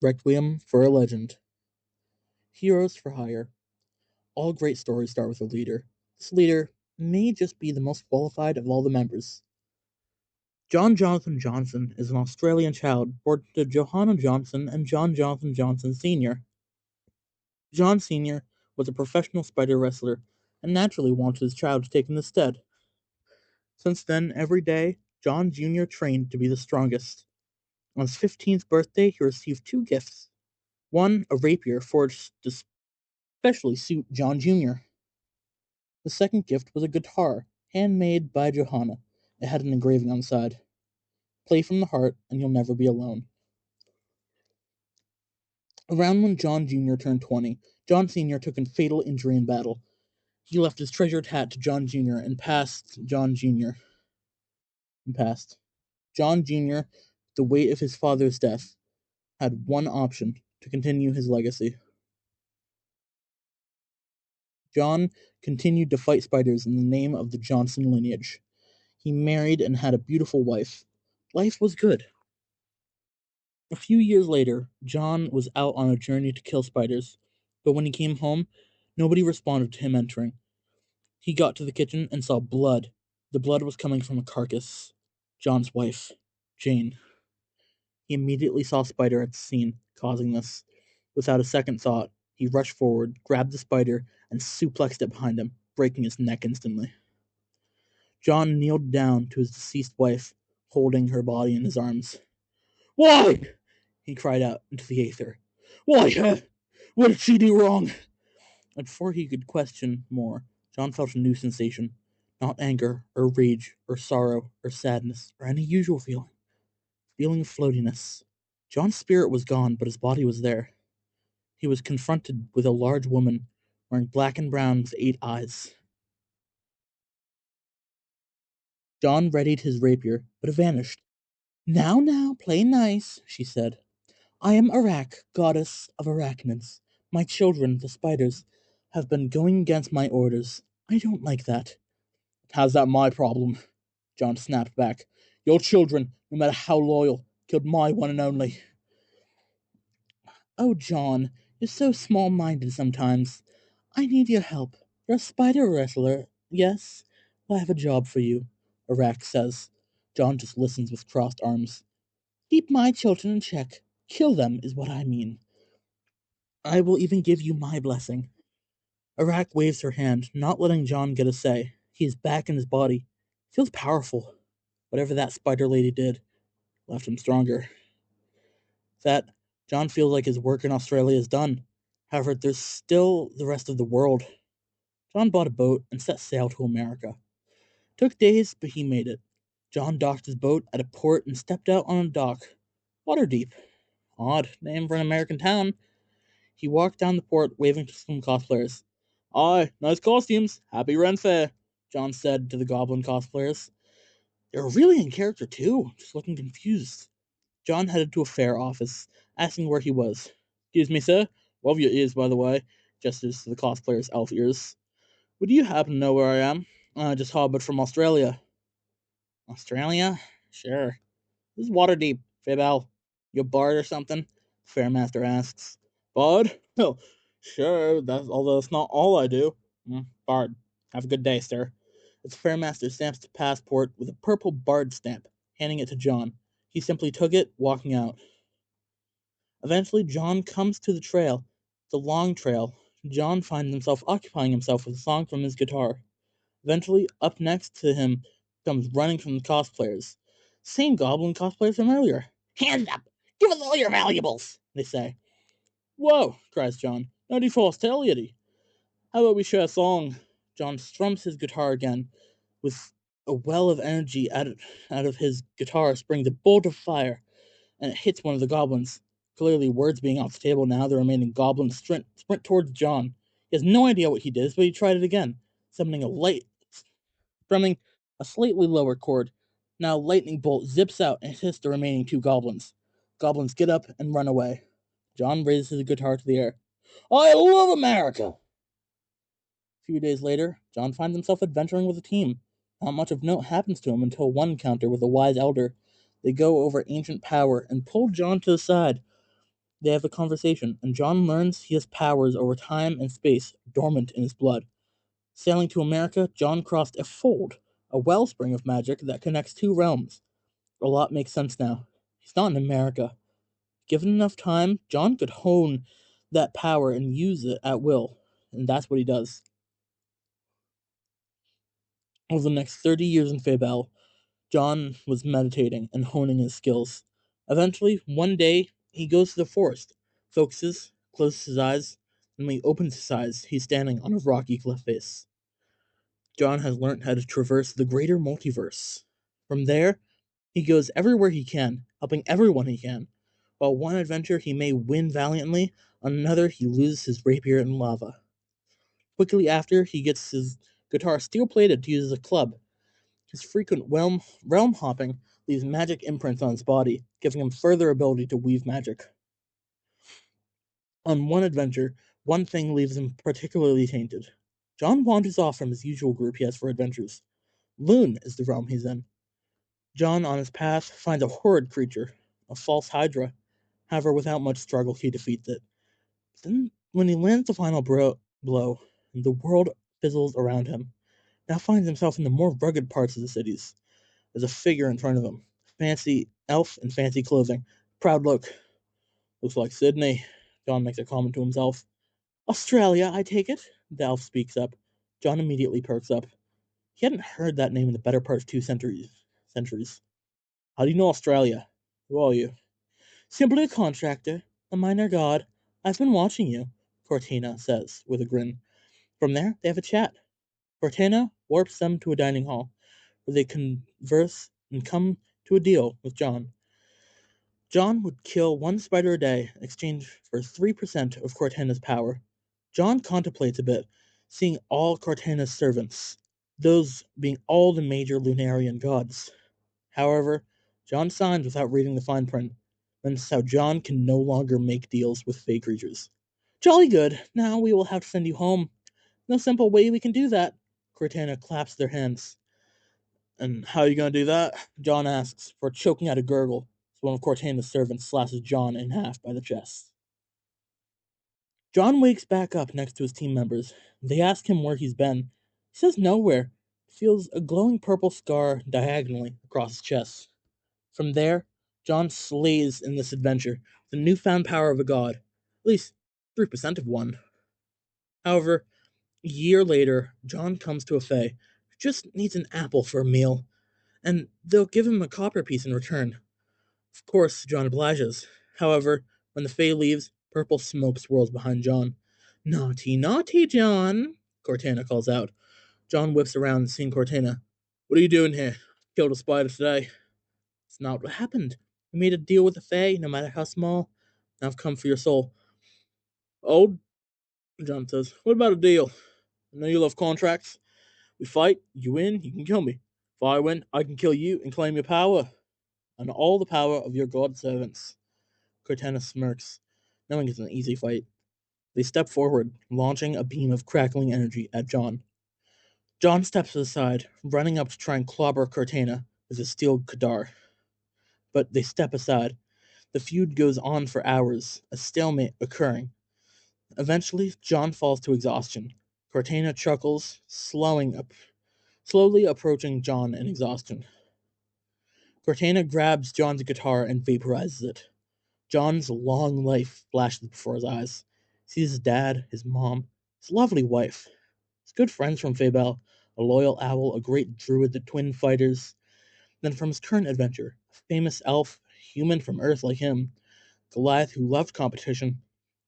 Requiem for a Legend. Heroes for Hire. All great stories start with a leader. This leader may just be the most qualified of all the members. John Jonathan Johnson is an Australian child born to Johanna Johnson and John Jonathan Johnson Sr. John Sr. was a professional spider wrestler and naturally wanted his child to take in the stead. Since then, every day, John Jr. trained to be the strongest. On his 15th birthday, he received two gifts. One, a rapier forged to specially suit John Jr. The second gift was a guitar, handmade by Johanna. It had an engraving on the side. Play from the heart, and you'll never be alone. Around when John Jr. turned 20, John Sr. took a fatal injury in battle. He left his treasured hat to John Jr. and passed. John Jr., the weight of his father's death, had one option to continue his legacy. John continued to fight spiders in the name of the Johnson lineage. He married and had a beautiful wife. Life was good. A few years later, John was out on a journey to kill spiders, but when he came home, nobody responded to him entering. He got to the kitchen and saw blood. The blood was coming from a carcass. John's wife, Jane. He immediately saw a spider at the scene, causing this. Without a second thought, he rushed forward, grabbed the spider, and suplexed it behind him, breaking his neck instantly. John kneeled down to his deceased wife, holding her body in his arms. "Why?" he cried out into the aether. "Why? What did she do wrong?" And before he could question more, John felt a new sensation. Not anger, or rage, or sorrow, or sadness, or any usual feeling. Feeling of floatiness. John's spirit was gone, but his body was there. He was confronted with a large woman, wearing black and brown with 8 eyes. John readied his rapier, but it vanished. Now, play nice," she said. "I am Arak, goddess of arachnids. My children, the spiders, have been going against my orders. I don't like that." "How's that my problem?" John snapped back. "Your children, no matter how loyal, killed my one and only." "Oh, John, you're so small-minded sometimes. I need your help. You're a spider wrestler, yes? Well, I have a job for you," Arak says. John just listens with crossed arms. "Keep my children in check. Kill them is what I mean. I will even give you my blessing." Arak waves her hand, not letting John get a say. He is back in his body. Feels powerful. Whatever that spider lady did left him stronger. That John feels like his work in Australia is done. However, there's still the rest of the world. John bought a boat and set sail to America. Took days, but he made it. John docked his boat at a port and stepped out on a dock. Waterdeep. Odd name for an American town. He walked down the port, waving to some cosplayers. "Aye, nice costumes. Happy Ren Fair," John said to the goblin cosplayers. They were really in character, too, just looking confused. John headed to a fair office, asking where he was. "Excuse me, sir. Love your ears, by the way," gestures to the cosplayer's elf ears. "Would you happen to know where I am? I just harbored from Australia." "Australia? Sure. This is Waterdeep, Fabel. You a bard or something?" The Fairmaster asks. "Bard? Oh, sure, although that's not all I do." "Bard. Have a good day, sir." The Fairmaster stamps the passport with a purple bard stamp, handing it to John. He simply took it, walking out. Eventually, John comes to the trail. It's a long trail. John finds himself occupying himself with a song from his guitar. Eventually, up next to him comes running from the cosplayers. Same goblin cosplayers from earlier. "Hands up! Give us all your valuables!" they say. "Whoa!" cries John. "No need for hostility. How about we share a song?" John strums his guitar again. With a well of energy out of his guitar springs a bolt of fire, and it hits one of the goblins. Clearly, words being off the table now, the remaining goblins sprint towards John. He has no idea what he did, but he tried it again, summoning strumming a slightly lower chord. Now, a lightning bolt zips out and hits the remaining two goblins. Goblins get up and run away. John raises his guitar to the air. "I love America!" A few days later, John finds himself adventuring with a team. Not much of note happens to him until one encounter with a wise elder. They go over ancient power and pull John to the side. They have a conversation, and John learns he has powers over time and space dormant in his blood. Sailing to America, John crossed a fold, a wellspring of magic that connects two realms. A lot makes sense now. He's not in America. Given enough time, John could hone that power and use it at will, and that's what he does. Over the next 30 years in Fabel, John was meditating and honing his skills. Eventually, one day, he goes to the forest, focuses, closes his eyes, and when he opens his eyes, he's standing on a rocky cliff face. John has learnt how to traverse the greater multiverse. From there, he goes everywhere he can, helping everyone he can. While one adventure he may win valiantly, on another he loses his rapier in lava. Quickly after, he gets his guitar steel plated to use as a club. His frequent realm hopping leaves magic imprints on his body, giving him further ability to weave magic. On one adventure, one thing leaves him particularly tainted. John wanders off from his usual group he has for adventures. Loon is the realm he's in. John, on his path, finds a horrid creature, a false Hydra. However, without much struggle, he defeats it. Then, when he lands the final blow, the world fizzles around him. Now finds himself in the more rugged parts of the cities. There's a figure in front of him, fancy elf in fancy clothing. Proud look. Looks like Sydney. John makes a comment to himself. Australia, I take it? The elf speaks up. John immediately perks up. He hadn't heard that name in the better part of 2 centuries. How do you know Australia? Who are you? Simply a contractor, a minor god. I've been watching you, Cortina says, with a grin. From there, they have a chat. Cortina warps them to a dining hall, where they converse and come to a deal with John. John would kill one spider a day in exchange for 3% of Cortana's power. John contemplates a bit, seeing all Cortana's servants, those being all the major Lunarian gods. However, John signs without reading the fine print. That's how John can no longer make deals with fey creatures. Jolly good. Now we will have to send you home. No simple way we can do that. Cortana claps their hands. And how are you going to do that? John asks, for choking out a gurgle, as one of Cortana's servants slashes John in half by the chest. John wakes back up next to his team members. They ask him where he's been. He says nowhere. He feels a glowing purple scar diagonally across his chest. From there, John slays in this adventure the newfound power of a god, at least 3% of one. However, a year later, John comes to a fae who just needs an apple for a meal, and they'll give him a copper piece in return. Of course, John obliges. However, when the fae leaves, purple smoke swirls behind John. Naughty, naughty, John, Cortana calls out. John whips around, seeing Cortana. What are you doing here? Killed a spider today. It's not what happened. We made a deal with the Fae, no matter how small. Now I've come for your soul. Oh, John says, what about a deal? I know you love contracts. We fight, you win, you can kill me. If I win, I can kill you and claim your power. And all the power of your god servants. Cortana smirks, knowing it's an easy fight. They step forward, launching a beam of crackling energy at John. John steps aside, running up to try and clobber Cortana with his steel Kadar. But they step aside. The feud goes on for hours, a stalemate occurring. Eventually, John falls to exhaustion. Cortana chuckles, slowly approaching John in exhaustion. Cortana grabs John's guitar and vaporizes it. John's long life flashes before his eyes. He sees his dad, his mom, his lovely wife, his good friends from Fabel, a loyal owl, a great druid, the twin fighters. Then from his current adventure, a famous elf, human from Earth like him, Goliath who loved competition.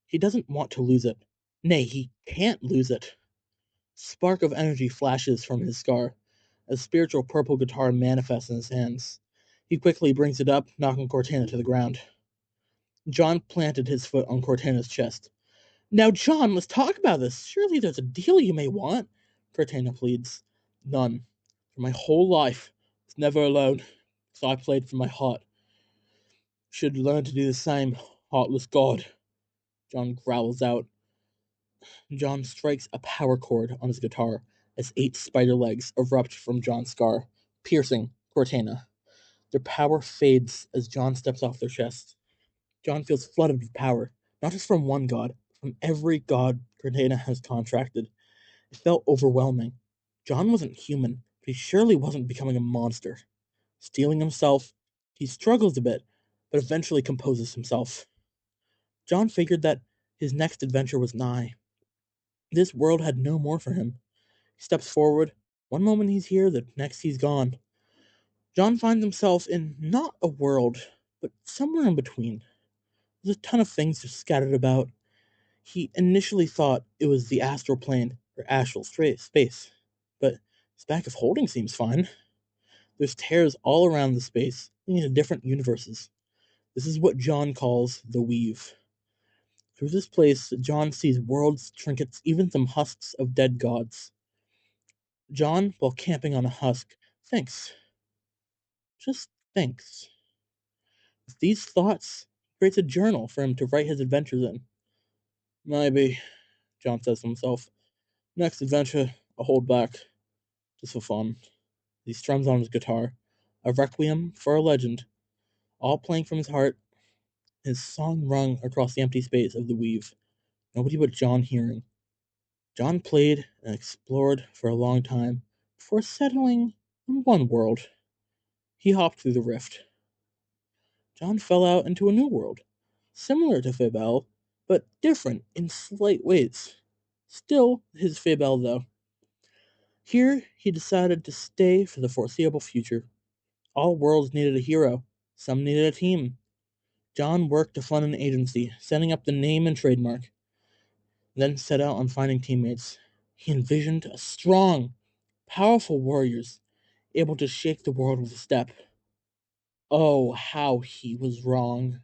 He doesn't want to lose it. Nay, he can't lose it. Spark of energy flashes from his scar. A spiritual purple guitar manifests in his hands. He quickly brings it up, knocking Cortana to the ground. John planted his foot on Cortana's chest. Now, John, let's talk about this. Surely there's a deal you may want. Cortana pleads. None. For my whole life, it's never alone. So I played from my heart. Should learn to do the same, heartless god. John growls out. John strikes a power chord on his guitar as 8 spider legs erupt from John's scar, piercing Cortana. Their power fades as John steps off their chest. John feels flooded with power, not just from one god, from every god Grenada has contracted. It felt overwhelming. John wasn't human, but he surely wasn't becoming a monster. Steeling himself, he struggles a bit, but eventually composes himself. John figured that his next adventure was nigh. This world had no more for him. He steps forward. One moment he's here, the next he's gone. John finds himself in not a world, but somewhere in between. There's a ton of things just scattered about. He initially thought it was the astral plane or astral space, but his bag of holding seems fine. There's tears all around the space, leading to different universes. This is what John calls the weave. Through this place, John sees worlds, trinkets, even some husks of dead gods. John, while camping on a husk, thinks. Just thinks. With these thoughts, he creates a journal for him to write his adventures in. Maybe, John says to himself, next adventure, I'll hold back, just for fun. He strums on his guitar, a requiem for a legend, all playing from his heart, his song rung across the empty space of the weave, nobody but John hearing. John played and explored for a long time before settling on one world. He hopped through the rift. John fell out into a new world, similar to Fibel, but different in slight ways. Still his Fibel, though. Here, he decided to stay for the foreseeable future. All worlds needed a hero, some needed a team. John worked to fund an agency, setting up the name and trademark, then set out on finding teammates. He envisioned a strong, powerful warriors, able to shake the world with a step. Oh, how he was wrong.